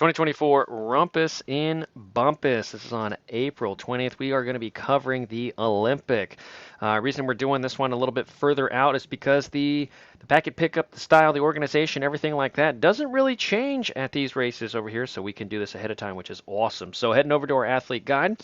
2024 Rumpass in Bumpass. This is on April 20th. We are going to be covering the Olympic. Reason we're doing this one a little bit further out is because the packet pickup, the style, the organization, everything like that doesn't really change at these races over here, so we can do this ahead of time, which is awesome. So heading over to our athlete guide.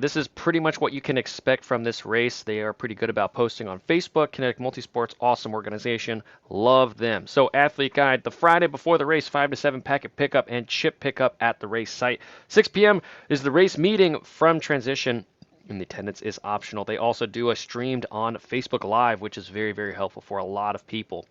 This is pretty much what you can expect from this race. They are pretty good about posting on Facebook. Kinetic Multisports, awesome organization. Love them. So, Athlete Guide, the Friday before the race, 5 to 7 packet pickup and chip pickup at the race site. 6 p.m. is the race meeting from transition. And the attendance is optional. They also do a streamed on Facebook Live, which is very, very helpful for a lot of people.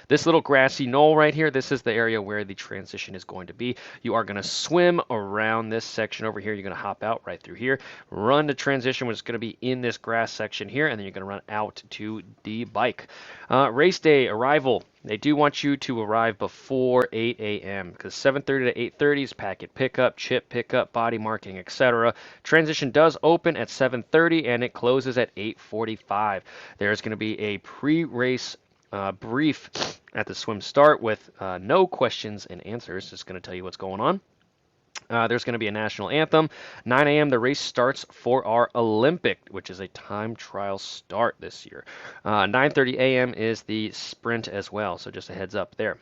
This little grassy knoll right here, this is the area where the transition is going to be. You are going to swim around this section over here. You're going to hop out right through here, run the transition, which is going to be in this grass section here, and then you're going to run out to the bike. Race day arrival. They do want you to arrive before 8 a.m. because 7:30 to 8:30 is packet pickup, chip pickup, body marking, etc. Transition does open at 7:30 and it closes at 8:45. There's going to be a pre-race brief at the swim start with no questions and answers. Just going to tell you what's going on. There's going to be a national anthem. 9 a.m. the race starts for our Olympic, which is a time trial start this year. 9:30 a.m. is the sprint as well, so just a heads up there.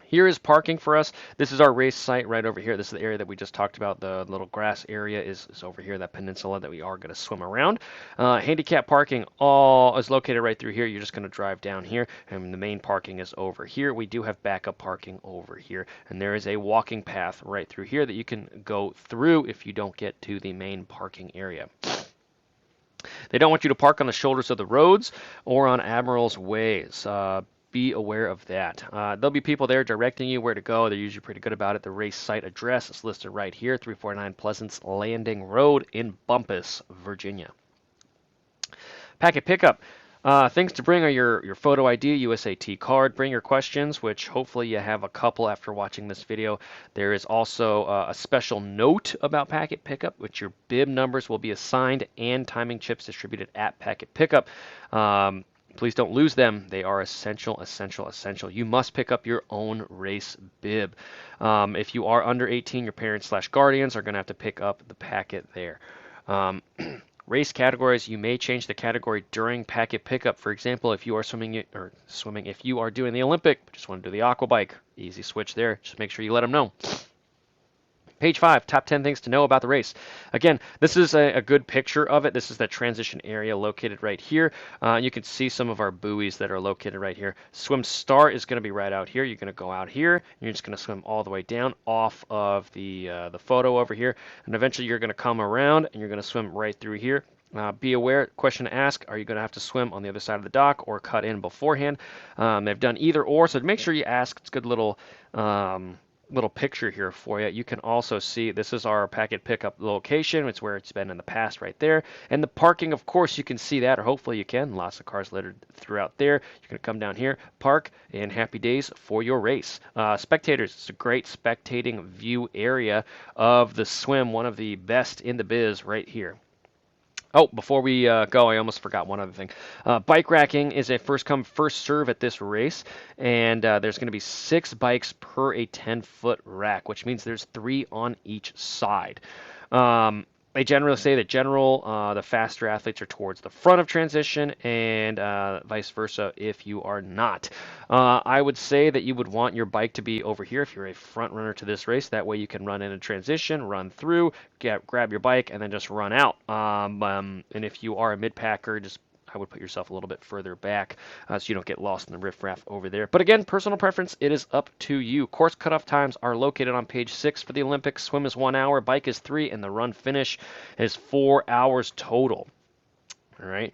Here is parking for us. This is our race site right over here. This is the area that we just talked about. The little grass area is over here, that peninsula that we are going to swim around. Handicap parking all is located right through here. You're just going to drive down here, and the main parking is over here. We do have backup parking over here, and there is a walking path right through here that you can go through if you don't get to the main parking area. They don't want you to park on the shoulders of the roads or on Admiral's Ways. Be aware of that. There'll be people there directing you where to go. They're usually pretty good about it. The race site address is listed right here, 349 Pleasance Landing Road in Bumpass, Virginia. Packet pickup. Things to bring are your photo ID, USAT card. Bring your questions, which hopefully you have a couple after watching this video. There is also a special note about packet pickup, which your bib numbers will be assigned and timing chips distributed at packet pickup. Please don't lose them. They are essential, essential, essential. You must pick up your own race bib. If you are under 18, your parents/guardians are going to have to pick up the packet there. Race categories, you may change the category during packet pickup. For example, if you are swimming, if you are doing the Olympic, but just want to do the aqua bike, easy switch there. Just make sure you let them know. Page 5, top 10 things to know about the race. Again, this is a good picture of it. This is the transition area located right here. You can see some of our buoys that are located right here. Swim start is going to be right out here. You're going to go out here. And you're just going to swim all the way down off of the photo over here. And eventually you're going to come around and you're going to swim right through here. Be aware, question to ask, are you going to have to swim on the other side of the dock or cut in beforehand? They've done either or, so make sure you ask. It's a good little picture here for you. You can also see this is our packet pickup location. It's where it's been in the past right there. And the parking, of course, you can see that, or hopefully you can. Lots of cars littered throughout there. You're going to come down here, park, and happy days for your race. Spectators, it's a great spectating view area of the swim, one of the best in the biz right here. Oh, before we go, I almost forgot one other thing. Bike racking is a first come, first serve at this race, and there's going to be 6 bikes per a 10-foot rack, which means there's 3 on each side. They generally say that the faster athletes are towards the front of transition and vice versa if you are not. I would say that you would want your bike to be over here if you're a front runner to this race. That way you can run in a transition, run through, grab your bike, and then just run out. And if you are a mid-packer, I would put yourself a little bit further back so you don't get lost in the riffraff over there. But again, personal preference, it is up to you. Course cutoff times are located on page 6 for the Olympics. Swim is 1 hour, bike is 3, and the run finish is 4 hours total. All right.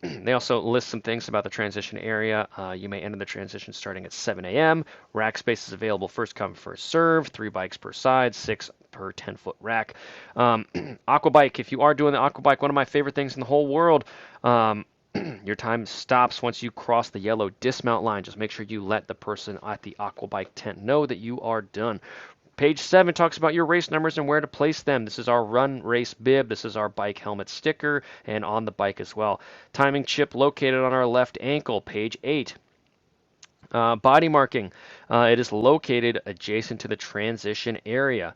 They also list some things about the transition area. You may enter the transition starting at 7 a.m. Rack space is available first come, first serve. 3 bikes per side, 6 per 10-foot rack. Aqua bike, if you are doing the aqua bike, one of my favorite things in the whole world, your time stops once you cross the yellow dismount line. Just make sure you let the person at the aqua bike tent know that you are done. Page 7 talks about your race numbers and where to place them. This is our run race bib. This is our bike helmet sticker and on the bike as well. Timing chip located on our left ankle, page 8. Body marking. It is located adjacent to the transition area.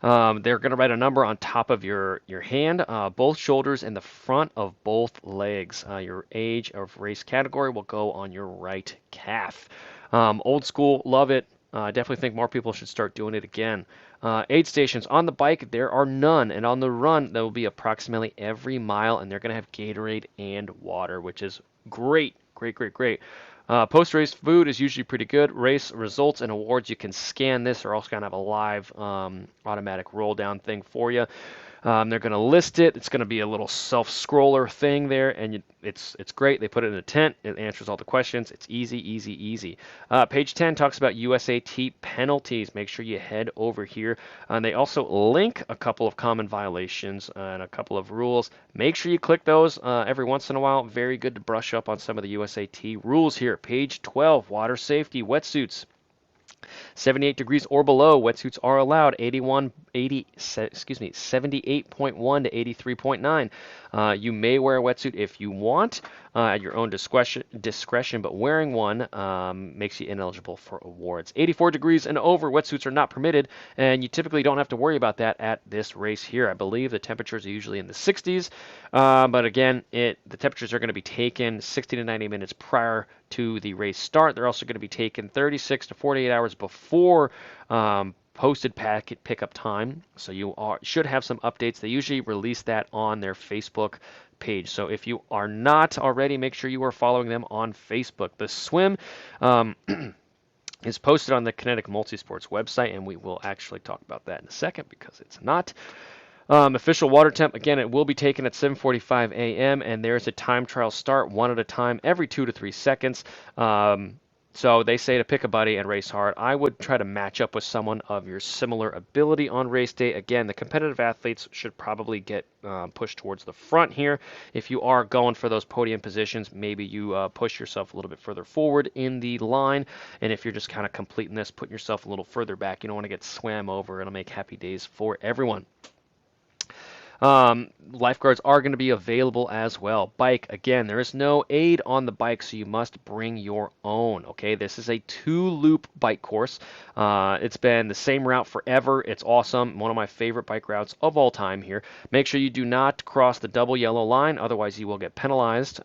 They're going to write a number on top of your hand, both shoulders, and the front of both legs. Your age of race category will go on your right calf. Old school, love it. I definitely think more people should start doing it again. Aid stations on the bike, there are none, and on the run, there will be approximately every mile, and they're going to have Gatorade and water, which is great, great, great, great. Post-race food is usually pretty good. Race results and awards, you can scan this. They're also going to have a live automatic roll down thing for you. They're going to list it. It's going to be a little self-scroller thing there, and it's great. They put it in a tent. It answers all the questions. It's easy, easy, easy. Page 10 talks about USAT penalties. Make sure you head over here. And they also link a couple of common violations and a couple of rules. Make sure you click those every once in a while. Very good to brush up on some of the USAT rules here. Page 12, water safety, wetsuits. 78 degrees or below, wetsuits are allowed. 78.1 to 83.9. You may wear a wetsuit if you want at your own discretion, but wearing one makes you ineligible for awards. 84 degrees and over, wetsuits are not permitted, and you typically don't have to worry about that at this race here. I believe the temperatures are usually in the 60s, but again, the temperatures are going to be taken 60 to 90 minutes prior to the race start. They're also going to be taken 36 to 48 hours before posted packet pickup time, so you should have some updates. They usually release that on their Facebook page. So if you are not already, make sure you are following them on Facebook. The swim is posted on the Kinetic Multisports website, and we will actually talk about that in a second because it's not. Official water temp, again, it will be taken at 7:45 a.m. and there's a time trial start, one at a time, every 2 to 3 seconds. So they say to pick a buddy and race hard. I would try to match up with someone of your similar ability on race day. Again, the competitive athletes should probably get pushed towards the front here. If you are going for those podium positions, maybe you push yourself a little bit further forward in the line. And if you're just kind of completing this, putting yourself a little further back, you don't want to get swam over. It'll make happy days for everyone. Lifeguards are going to be available as well. Bike, again, there is no aid on the bike, so you must bring your own. Okay, this is a 2-loop bike course. It's been the same route forever. It's awesome. One of my favorite bike routes of all time here. Make sure you do not cross the double yellow line, otherwise you will get penalized.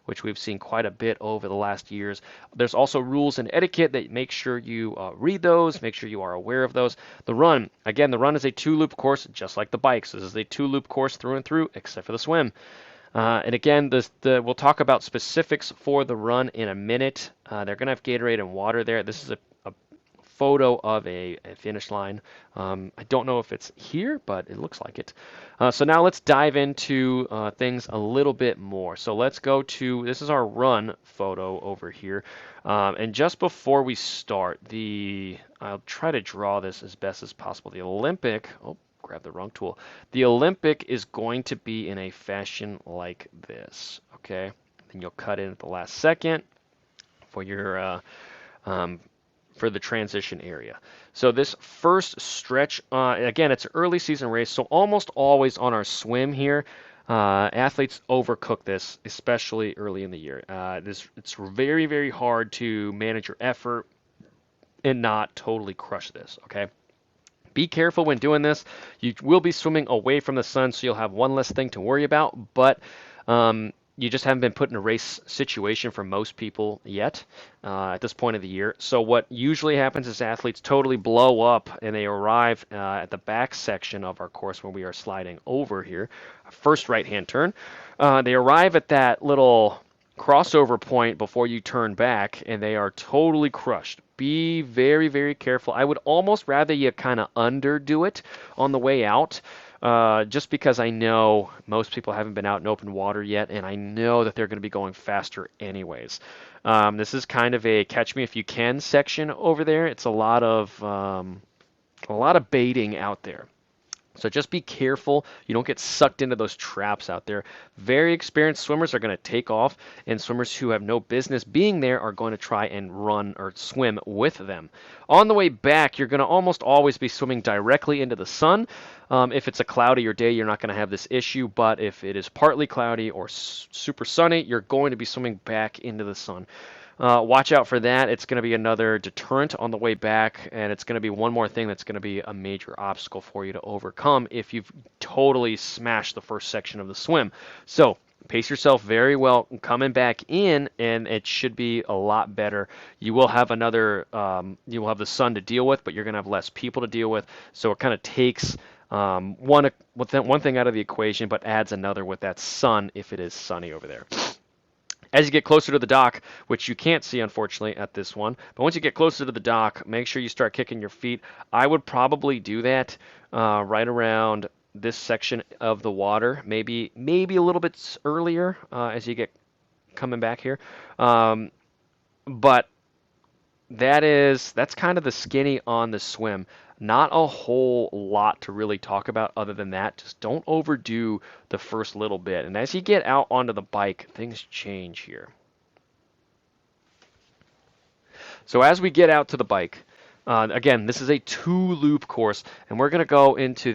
Which we've seen quite a bit over the last years. There's also rules and etiquette that make sure you read those, make sure you are aware of those. The run, again, the run is a 2-loop course, just like the bikes. This is a 2-loop course through and through, except for the swim. And again, we'll talk about specifics for the run in a minute. They're going to have Gatorade and water there. This is a photo of a finish line. I don't know if it's here, but it looks like it. So now let's dive into things a little bit more. So let's go to, this is our run photo over here. And just before we start, I'll try to draw this as best as possible. The Olympic, grab the wrong tool. The Olympic is going to be in a fashion like this, okay? Then you'll cut in at the last second for your for the transition area. So this first stretch, again, it's an early season race, so almost always on our swim here, athletes overcook this, especially early in the year. It's very, very hard to manage your effort and not totally crush this, okay? Be careful when doing this. You will be swimming away from the sun, so you'll have one less thing to worry about, but you just haven't been put in a race situation for most people yet at this point of the year. So what usually happens is athletes totally blow up and they arrive at the back section of our course where we are sliding over here. First right-hand turn. They arrive at that little crossover point before you turn back and they are totally crushed. Be very, very careful. I would almost rather you kind of underdo it on the way out. Just because I know most people haven't been out in open water yet, and I know that they're going to be going faster anyways. This is kind of a catch me if you can section over there. It's a lot of baiting out there. So just be careful you don't get sucked into those traps out there. Very experienced swimmers are going to take off, and swimmers who have no business being there are going to try and run or swim with them. On the way back, you're going to almost always be swimming directly into the sun. If it's a cloudier day, you're not going to have this issue, but if it is partly cloudy or super sunny, you're going to be swimming back into the sun. Watch out for that. It's going to be another deterrent on the way back, and it's going to be one more thing that's going to be a major obstacle for you to overcome if you've totally smashed the first section of the swim. So pace yourself very well coming back in, and it should be a lot better. You will have you will have the sun to deal with, but you're going to have less people to deal with. So it kind of takes one thing out of the equation, but adds another with that sun if it is sunny over there. As you get closer to the dock, which you can't see unfortunately at this one, but once you get closer to the dock, make sure you start kicking your feet. I would probably do that right around this section of the water, maybe a little bit earlier as you get coming back here. But that's kind of the skinny on the swim. Not a whole lot to really talk about other than that. Just don't overdo the first little bit. And as you get out onto the bike, things change here. So as we get out to the bike, again, this is a 2-loop course, and we're going to go into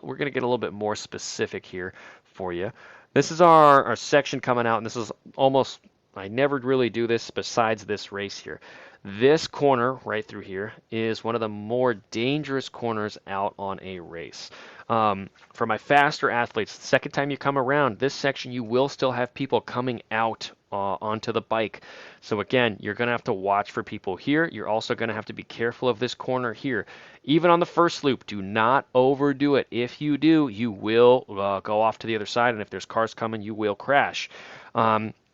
we're going to get a little bit more specific here for you. This is our section coming out, and this is almost, I never really do this besides this race here. This corner right through here is one of the more dangerous corners out on a race. For my faster athletes, the second time you come around this section, you will still have people coming out onto the bike. So again, you're going to have to watch for people here. You're also going to have to be careful of this corner here. Even on the first loop, do not overdo it. If you do, you will go off to the other side, and if there's cars coming, you will crash.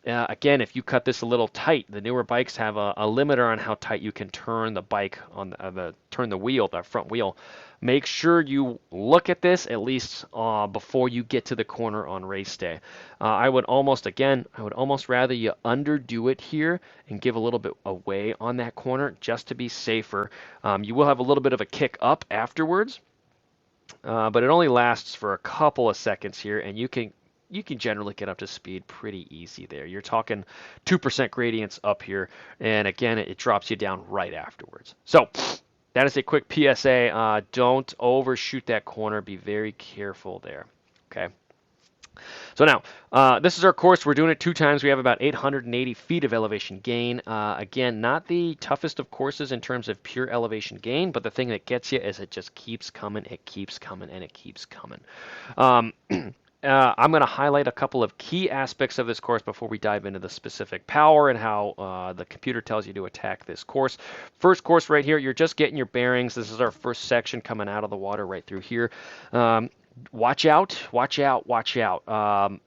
Again, if you cut this a little tight, the newer bikes have a limiter on how tight you can turn the bike on turn the wheel, the front wheel. Make sure you look at this at least before you get to the corner on race day. I would almost rather you underdo it here and give a little bit away on that corner just to be safer. You will have a little bit of a kick up afterwards, but it only lasts for a couple of seconds here, and you can generally get up to speed pretty easy there. You're talking 2% gradients up here, and again, it drops you down right afterwards. So that is a quick PSA. Don't overshoot that corner. Be very careful there. Okay. So now, this is our course. We're doing it 2 times. We have about 880 feet of elevation gain. Again, not the toughest of courses in terms of pure elevation gain, but the thing that gets you is it just keeps coming, it keeps coming, and it keeps coming. I'm going to highlight a couple of key aspects of this course before we dive into the specific power and how the computer tells you to attack this course. First course right here, you're just getting your bearings. This is our first section coming out of the water right through here. Watch out, watch out, watch out.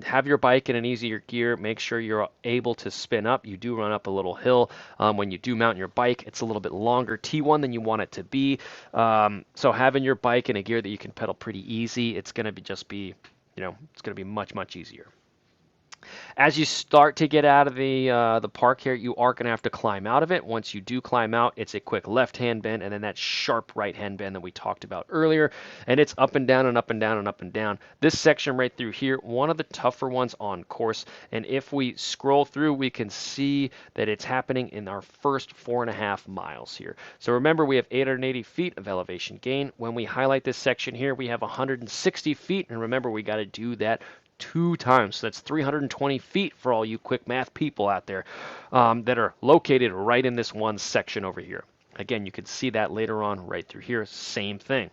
Have your bike in an easier gear. Make sure you're able to spin up. You do run up a little hill when you do mount your bike. It's a little bit longer T1 than you want it to be. So having your bike in a gear that you can pedal pretty easy, it's going to it's going to be much, much easier. As you start to get out of the park here, you are going to have to climb out of it. Once you do climb out, it's a quick left-hand bend and then that sharp right-hand bend that we talked about earlier. And it's up and down and up and down and up and down. This section right through here, one of the tougher ones on course. And if we scroll through, we can see that it's happening in our first 4.5 miles here. So remember, we have 880 feet of elevation gain. When we highlight this section here, we have 160 feet. And remember, we got to do that 2 times. So that's 320 feet for all you quick math people out there that are located right in this one section over here. Again, you can see that later on right through here. Same thing.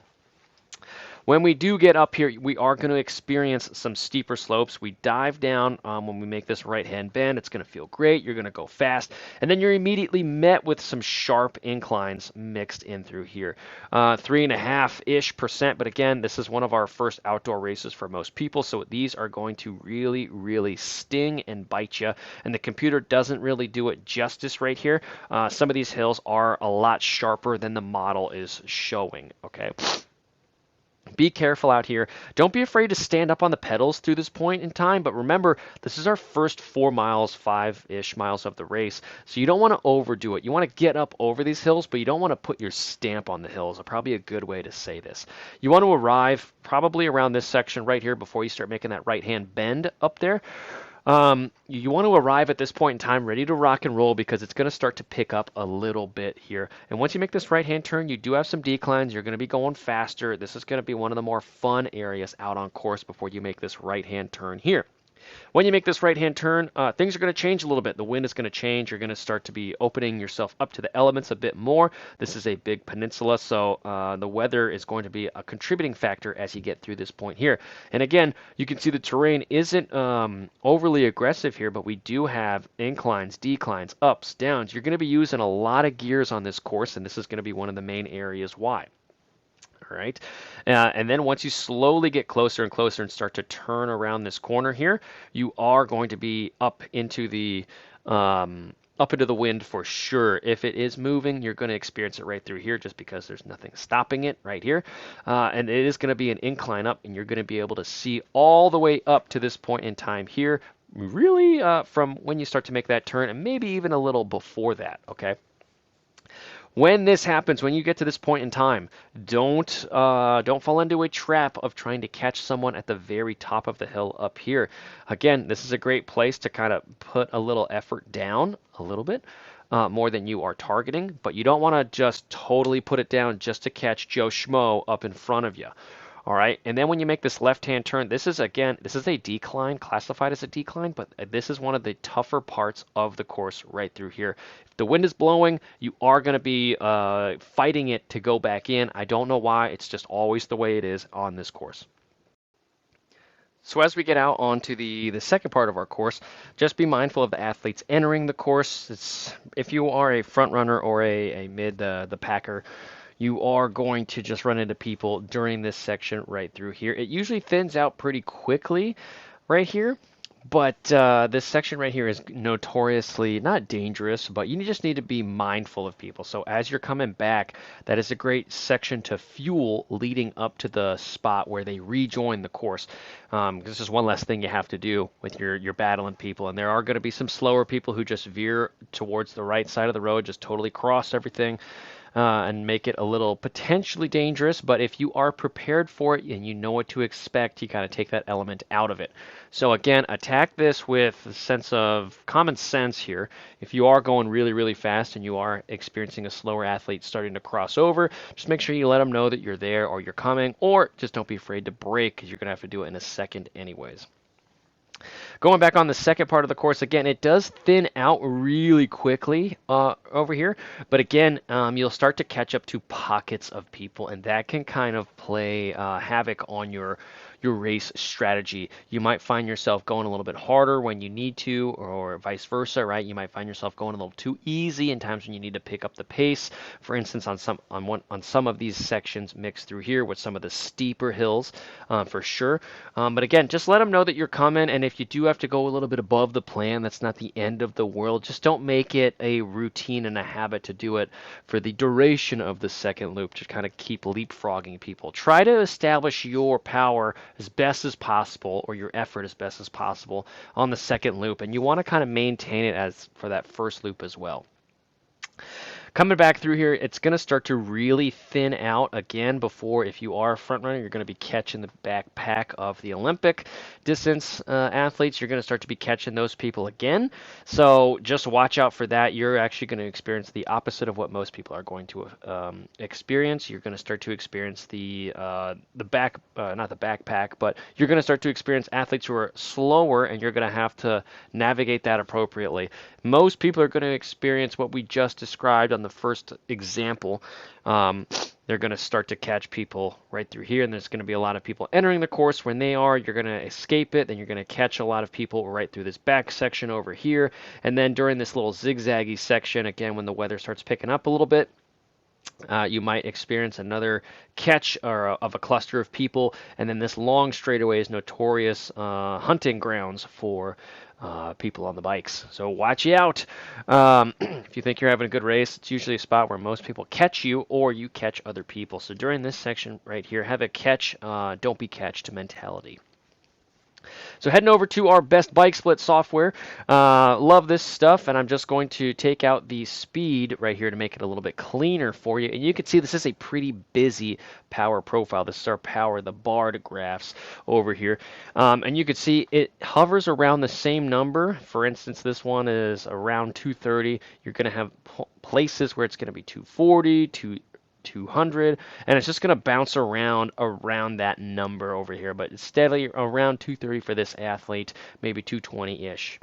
When we do get up here, we are going to experience some steeper slopes. We dive down when we make this right-hand bend. It's going to feel great. You're going to go fast. And then you're immediately met with some sharp inclines mixed in through here. 3.5-ish%. But again, this is one of our first outdoor races for most people. So these are going to really, really sting and bite you. And the computer doesn't really do it justice right here. Some of these hills are a lot sharper than the model is showing. Okay. Be careful out here. Don't be afraid to stand up on the pedals through this point in time, but remember, this is our first 4 miles, 5-ish miles of the race, so you don't want to overdo it. You want to get up over these hills, but you don't want to put your stamp on the hills. Probably a good way to say this. You want to arrive probably around this section right here before you start making that right-hand bend up there. You want to arrive at this point in time ready to rock and roll because it's going to start to pick up a little bit here. And once you make this right-hand turn, you do have some declines. You're going to be going faster. This is going to be one of the more fun areas out on course before you make this right-hand turn here. When you make this right-hand turn, things are going to change a little bit. The wind is going to change. You're going to start to be opening yourself up to the elements a bit more. This is a big peninsula, so the weather is going to be a contributing factor as you get through this point here. And again, you can see the terrain isn't overly aggressive here, but we do have inclines, declines, ups, downs. You're going to be using a lot of gears on this course, and this is going to be one of the main areas why. All right. And then once you slowly get closer and closer and start to turn around this corner here, you are going to be up into the wind for sure. If it is moving, you're going to experience it right through here just because there's nothing stopping it right here. And it is going to be an incline up, and you're going to be able to see all the way up to this point in time here, really from when you start to make that turn, and maybe even a little before that, okay? When this happens, when you get to this point in time, don't fall into a trap of trying to catch someone at the very top of the hill up here. Again, this is a great place to kind of put a little effort down a little bit. More than you are targeting, but you don't want to just totally put it down just to catch Joe Schmo up in front of you. All right, and then when you make this left-hand turn, this is a decline, classified as a decline, but this is one of the tougher parts of the course right through here. If the wind is blowing, you are going to be fighting it to go back in. I don't know why, it's just always the way it is on this course. So as we get out onto the second part of our course, just be mindful of the athletes entering the course. If you are a front runner or a mid, the packer, you are going to just run into people during this section right through here. It usually thins out pretty quickly right here, but this section right here is notoriously not dangerous, but you just need to be mindful of people. So as you're coming back, that is a great section to fuel leading up to the spot where they rejoin the course. This is one less thing you have to do with your battling people, and there are going to be some slower people who just veer towards the right side of the road, just totally cross everything. And make it a little potentially dangerous, but if you are prepared for it and you know what to expect, you kind of take that element out of it. So again, attack this with a sense of common sense here. If you are going really, really fast and you are experiencing a slower athlete starting to cross over, just make sure you let them know that you're there or you're coming, or just don't be afraid to brake because you're going to have to do it in a second anyways. Going back on the second part of the course, again, it does thin out really quickly over here, but again, you'll start to catch up to pockets of people, and that can kind of play havoc on your race strategy. You might find yourself going a little bit harder when you need to, or vice versa, right? You might find yourself going a little too easy in times when you need to pick up the pace. For instance, on some of these sections mixed through here with some of the steeper hills, for sure. But again, just let them know that you're coming, and if you do have to go a little bit above the plan, that's not the end of the world. Just don't make it a routine and a habit to do it for the duration of the second loop, to kind of keep leapfrogging people. Try to establish your power as best as possible, or your effort as best as possible on the second loop, and you want to kind of maintain it as for that first loop as well. Coming back through here, it's going to start to really thin out again before, if you are a front runner, you're going to be catching the backpack of the Olympic distance athletes. You're going to start to be catching those people again. So just watch out for that. You're actually going to experience the opposite of what most people are going to experience. You're going to start to experience not the backpack, but you're going to start to experience athletes who are slower, and you're going to have to navigate that appropriately. Most people are going to experience what we just described on the first example. They're going to start to catch people right through here, and there's going to be a lot of people entering the course. When they are, you're going to escape it, then you're going to catch a lot of people right through this back section over here, and then during this little zigzaggy section, again, when the weather starts picking up a little bit, you might experience another catch of a cluster of people, and then this long straightaway is notorious hunting grounds for people on the bikes. So watch out. If you think you're having a good race, it's usually a spot where most people catch you, or you catch other people. So during this section right here, have a catch, don't be catched mentality. So heading over to our best bike split software. Love this stuff, and I'm just going to take out the speed right here to make it a little bit cleaner for you. And you can see this is a pretty busy power profile. This is our power, the barred graphs over here. And you can see it hovers around the same number. For instance, this one is around 230. You're going to have places where it's going to be 240, 200, and it's just going to bounce around that number over here, but it's steadily around 230 for this athlete, maybe 220-ish.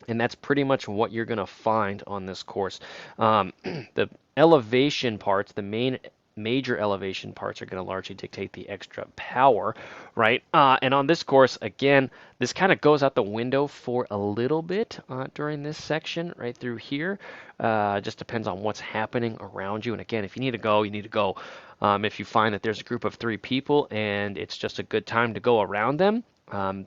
And that's pretty much what you're going to find on this course. The elevation parts, the major elevation parts, are going to largely dictate the extra power, right? And on this course, again, this kind of goes out the window for a little bit during this section right through here. Just depends on what's happening around you. And again, if you need to go, you need to go. If you find that there's a group of 3 people and it's just a good time to go around them,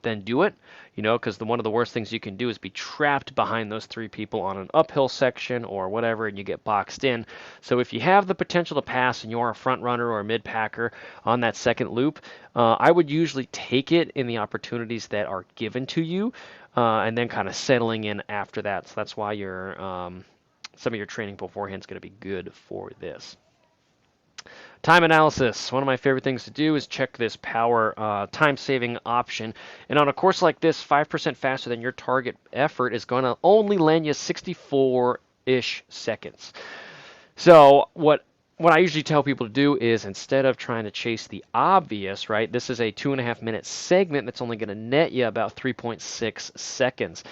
then do it, because one of the worst things you can do is be trapped behind those 3 people on an uphill section or whatever, and you get boxed in. So if you have the potential to pass and you're a front runner or a mid packer on that second loop, I would usually take it in the opportunities that are given to you, and then kind of settling in after that. So that's why some of your training beforehand is going to be good for this. Time analysis. One of my favorite things to do is check this power time-saving option. And on a course like this, 5% faster than your target effort is going to only land you 64-ish seconds. So what I usually tell people to do is, instead of trying to chase the obvious, right, this is a 2.5-minute segment that's only going to net you about 3.6 seconds.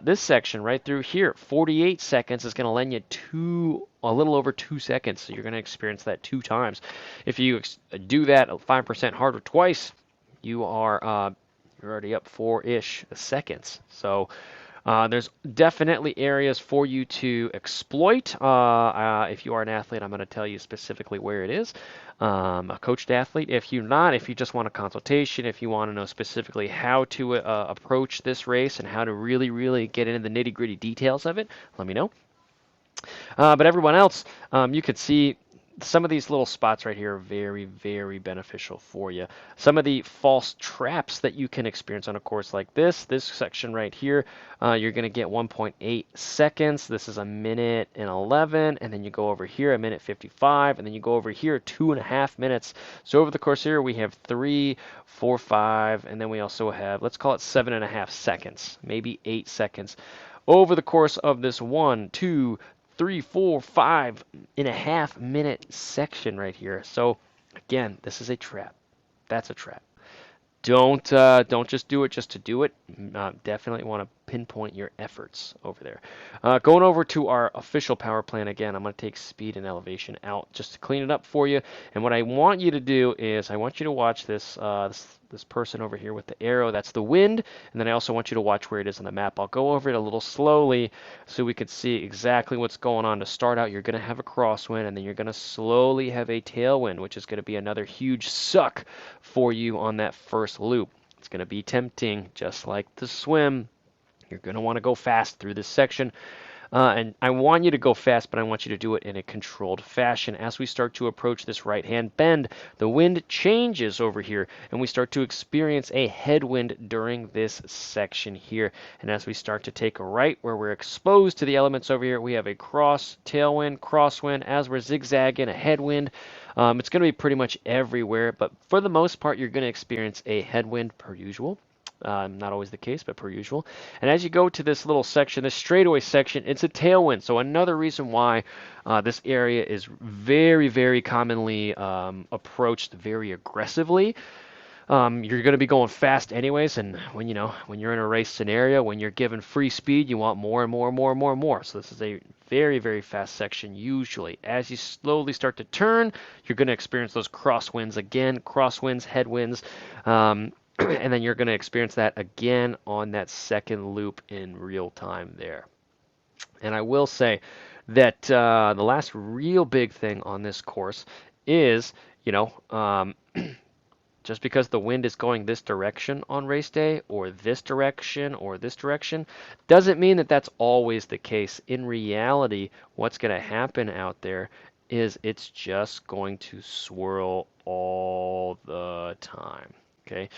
This section right through here, 48 seconds, is going to lend you a little over 2 seconds. So you're going to experience that 2 times. If you do that 5% harder twice, you're already up 4-ish seconds. So there's definitely areas for you to exploit. If you are an athlete, I'm going to tell you specifically where it is. A coached athlete. If you just want a consultation, if you want to know specifically how to approach this race and how to really, really get into the nitty-gritty details of it, let me know. But everyone else, you could see some of these little spots right here are very, very beneficial for you. Some of the false traps that you can experience on a course like this section right here, you're going to get 1.8 seconds. This is 1:11, and then you go over here 1:55, and then you go over here 2.5 minutes. So over the course here, we have 3, 4, 5, and then we also have, let's call it 7.5 seconds, maybe 8 seconds. Over the course of this 1, 2, 3, 4, 5.5 minute section right here. So again, this is a trap. That's a trap. Don't just do it just to do it. Definitely want to pinpoint your efforts over there. Going over to our official power plan again, I'm going to take speed and elevation out just to clean it up for you. And what I want you to do is I want you to watch this this person over here with the arrow. That's the wind. And then I also want you to watch where it is on the map. I'll go over it a little slowly so we can see exactly what's going on. To start out, you're going to have a crosswind, and then you're going to slowly have a tailwind, which is going to be another huge suck for you on that first loop. It's going to be tempting, just like the swim. You're going to want to go fast through this section. And I want you to go fast, but I want you to do it in a controlled fashion. As we start to approach this right-hand bend, the wind changes over here, and we start to experience a headwind during this section here. And as we start to take a right, where we're exposed to the elements over here, we have a tailwind, crosswind. As we're zigzagging, a headwind. It's going to be pretty much everywhere, but for the most part, you're going to experience a headwind per usual. Not always the case, but per usual. And as you go to this little section, this straightaway section, it's a tailwind. So another reason why this area is very, very commonly approached very aggressively. You're going to be going fast anyways, and when you're in a race scenario, when you're given free speed, you want more and more and more and more and more. So this is a very, very fast section usually. As you slowly start to turn, you're going to experience those crosswinds again, crosswinds, headwinds. And then you're going to experience that again on that second loop in real time there. And I will say that the last real big thing on this course is, just because the wind is going this direction on race day, or this direction, doesn't mean that that's always the case. In reality, what's going to happen out there is it's just going to swirl all the time. Okay.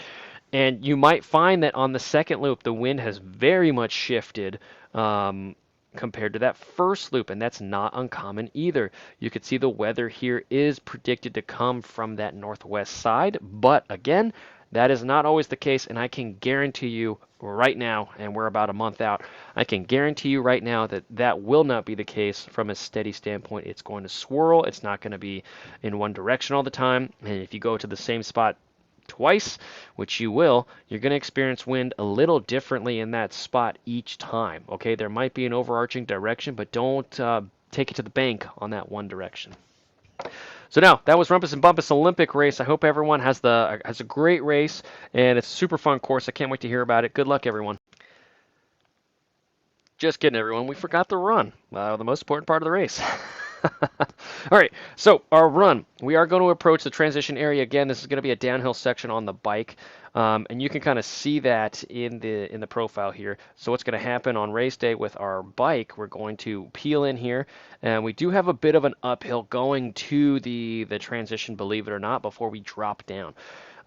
And you might find that on the second loop, the wind has very much shifted compared to that first loop, and that's not uncommon either. You could see the weather here is predicted to come from that northwest side, but again, That is not always the case, and I can guarantee you right now, and we're about a month out, I can guarantee you right now that that will not be the case from a steady standpoint. It's going to swirl. It's not going to be in one direction all the time. And if you go to the same spot twice, which you will, you're going to experience wind a little differently in that spot each time. Okay, there might be an overarching direction, but don't take it to the bank on that one direction. So now that was Rumpass and Bumpass Olympic race. I hope everyone has a great race, and it's a super fun course. I can't wait to hear about it. Good luck, everyone. Just kidding, everyone. We forgot the run, the most important part of the race. All right, so our run. We are going to approach the transition area again. This is going to be a downhill section on the bike, and you can kind of see that in the profile here. So what's going to happen on race day with our bike? We're going to peel in here, and we do have a bit of an uphill going to the transition, believe it or not, before we drop down.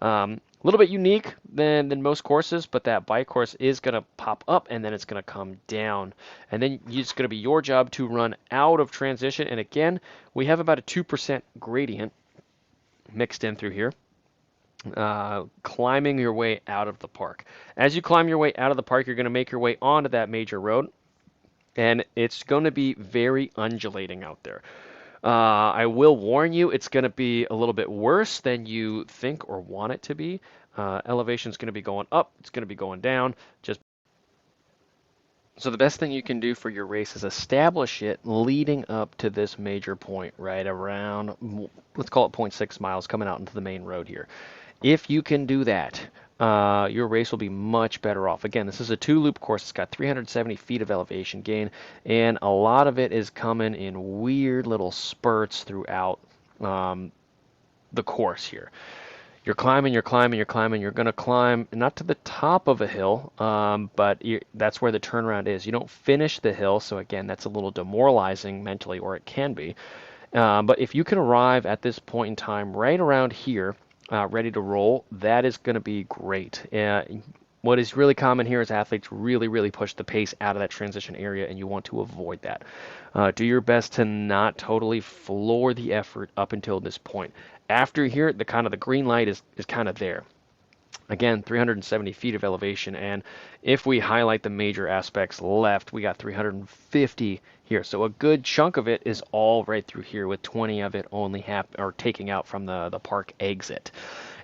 A little bit unique than most courses, but that bike course is going to pop up and then it's going to come down. And then it's going to be your job to run out of transition. And again, we have about a 2% gradient mixed in through here, climbing your way out of the park. As you climb your way out of the park, you're going to make your way onto that major road, and it's going to be very undulating out there. I will warn you, it's going to be a little bit worse than you think or want it to be. Elevation is going to be going up, it's going to be going down. So the best thing you can do for your race is establish it leading up to this major point, right around, let's call it 0.6 miles coming out into the main road here. If you can do that, your race will be much better off. Again, this is a two-loop course. It's got 370 feet of elevation gain, and a lot of it is coming in weird little spurts throughout the course here. You're climbing, you're climbing, you're climbing. You're going to climb not to the top of a hill, but that's where the turnaround is. You don't finish the hill, so again, that's a little demoralizing mentally, or it can be. But if you can arrive at this point in time right around here, ready to roll, that is going to be great. What is really common here is athletes really push the pace out of that transition area, and you want to avoid that. Do your best to not totally floor the effort up until this point. After here, the green light is kind of there. Again, 370 feet of elevation, and if we highlight the major aspects left, we got 350 here. So a good chunk of it is all right through here, with 20 of it only taking out from the park exit.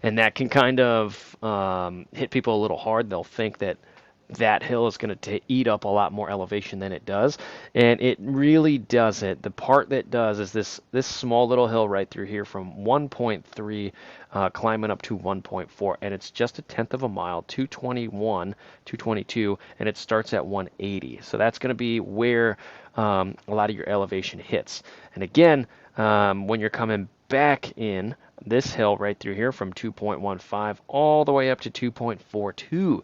And that can kind of hit people a little hard. They'll think that hill is going to eat up a lot more elevation than it does, and it really doesn't. The part that does is this small little hill right through here from 1.3 climbing up to 1.4, and it's just a tenth of a mile, 221, 222, and it starts at 180. So that's going to be where a lot of your elevation hits. And again, when you're coming back in this hill right through here from 2.15 all the way up to 2.42,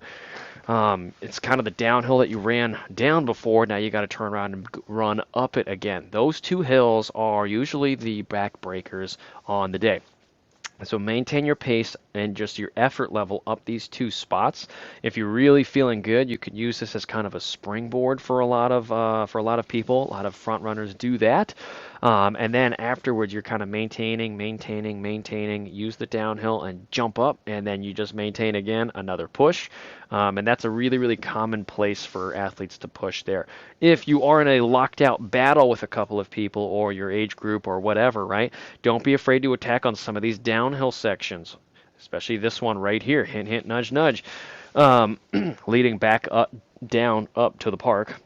it's kind of the downhill that you ran down before. Now you got to turn around and run up it again. Those two hills are usually the backbreakers on the day. So maintain your pace and just your effort level up these two spots. If you're really feeling good, you could use this as kind of a springboard for a lot of people. A lot of front runners do that. And then afterwards, you're kind of maintaining. Use the downhill and jump up, and then you just maintain again, another push. And that's a really common place for athletes to push there. If you are in a locked out battle with a couple of people or your age group or whatever, right? Don't be afraid to attack on some of these downhill sections, especially this one right here. Hint, hint, nudge, nudge. Leading back down up to the park.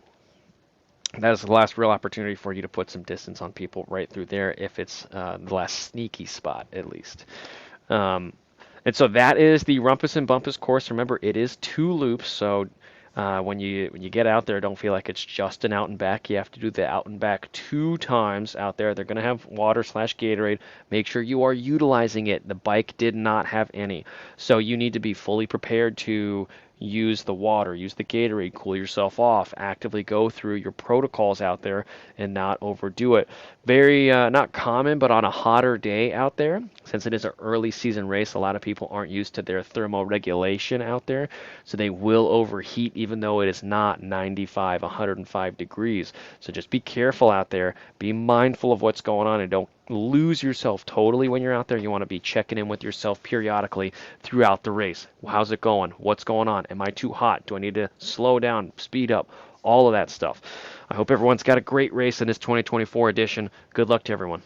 That is the last real opportunity for you to put some distance on people right through there, if it's the last sneaky spot at least. And so that is the Rumpass and Bumpass course. Remember, it is two loops, so when you get out there, don't feel like it's just an out and back. You have to do the out and back 2 times out there. They're going to have water/Gatorade. Make sure you are utilizing it. The bike did not have any, so you need to be fully prepared to use the water, use the Gatorade, cool yourself off, actively go through your protocols out there and not overdo it. Very not common, but on a hotter day out there, since it is an early season race, a lot of people aren't used to their thermoregulation out there, so they will overheat even though it is not 95, 105 degrees. So just be careful out there, be mindful of what's going on, and don't lose yourself totally when you're out there. You want to be checking in with yourself periodically throughout the race. How's it going? What's going on? Am I too hot? Do I need to slow down, speed up? All of that stuff. I hope everyone's got a great race in this 2024 edition. Good luck to everyone.